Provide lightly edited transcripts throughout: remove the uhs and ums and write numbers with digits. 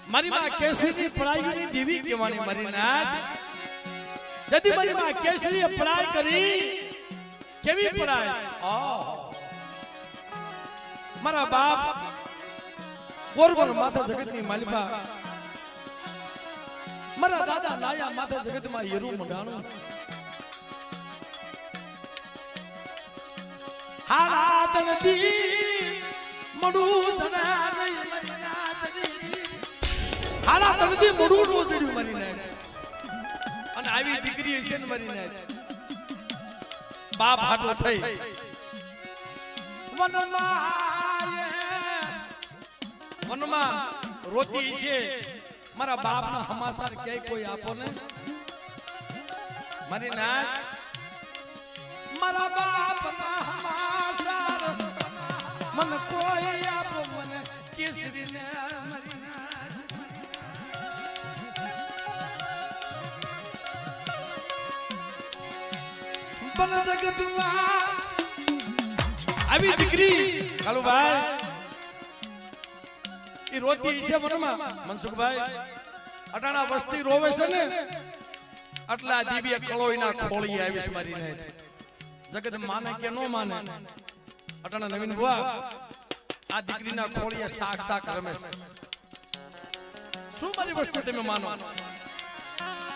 મારી માં કેસરી પઢાઈ દેવી કહેવાની મારી નાથ જદી મારી માં કેસરી પઢાઈ કરી કેવી પઢાઈ મારા બાપ ગોરબન માતા જગતની માલિકા મારા દાદા લાયા માતા જગતમાં હીરું મંડાણું હાલા તનદી મડું જના નહીં મારી નાથની હાલા તનદી મડું નો જડ્યું મારી નાથ અને આવી દીકરી છે ને મારી નાથ બાપ હાટો થઈ મનમાં રોતી છે મારા બાપના હમાસાર ક્યાંય કોઈ આપો ને મારી નાથ મારા બાપના હમાસાર મને કોઈ આપો મને કેસરી ને મારી નાથ બન જગતમાં આવી દીકરી કાલુભાઈ ઈ રોતી છે મનમાં મનસુખભાઈ અટાણા વસ્તી રોવે છે ને આટલા દિવ્ય કળોઈના ખોળી આવીશ મારી ને જગત માને કે નો માને અટાણા નવીન બુઆ આ દીકરીના ખોળીએ શાક શાક રમે છે શું મારી વસ્તુ તમે માનો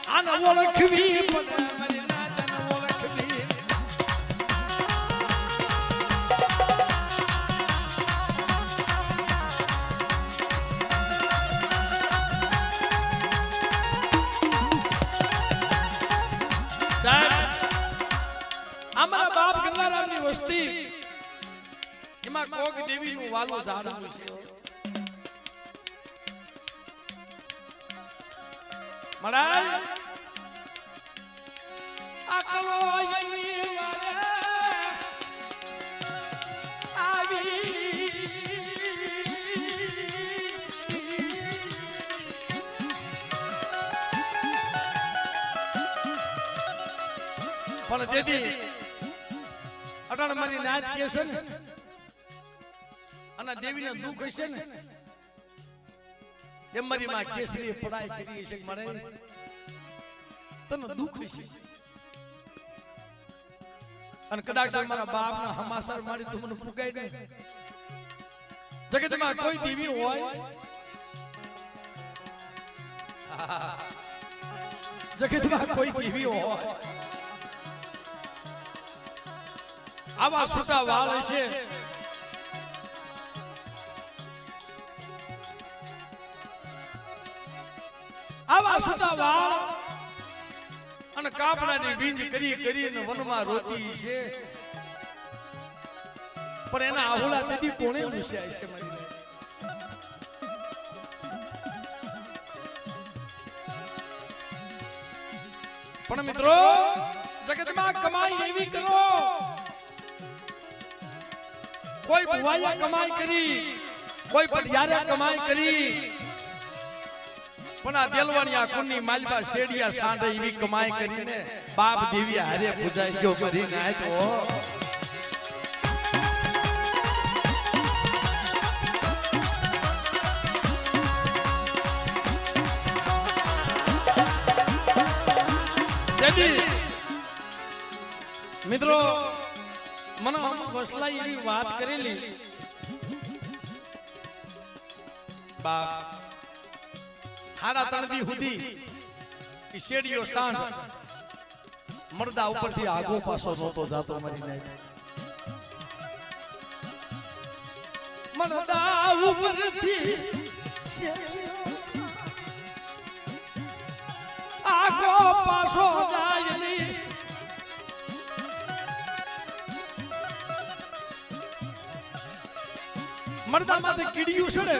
આને ઓળખવી પડે મારી નાતને ઓળખવી અમારા બાપ ગંગારામની વસ્તી એમાં કોક દેવીનું વાલું ઝાડવું છે મડાય આકલો યની વારે આવી પણ જેથી અટાણ મારી નાથ કે છે ને અને દેવીને દુઃખ હશે ને એમ મારી માં કેસરી પઢાઈ કરી છે મળે તને દુઃખ હશે અને કદાચ મારા બાપના હમાસર મારી તું મને પુગાઈ દે જગતમાં કોઈ દેવી હોય જગતમાં કોઈ દેવી હોય આવા સુતા વાળ છે આવા સુતા વાળ અને કાપડાની બીજ કરી કરીને વનમાં રોતી છે પણ એના આહુલા તેથી કોણે મૂસ્યા છે મારી પણ મિત્રો જગતમાં કમાઈ એવી કરો કોઈ ભુવાયા કમાઈ કરી કોઈ પઢિયારે કમાઈ કરી પણ આ દેલવાણિયા કુંડની માલબા શેડિયા સાંઢે એવી કમાઈ કરીને બાપ દેવી હારે પૂજાઈ ગયો કરીને આયો તેથી મિત્રો મને અમુક વસલાઈ એવી વાત કરેલી બાપ હાડા તણદી સુધી શેડીઓ સાંઢ મરદા ઉપરથી આગો પાછો નહોતો જાતો મારી નાય મરદા ઉપરથી આગો પાછો જાય ની મરદા માથે કીડિયું છે ને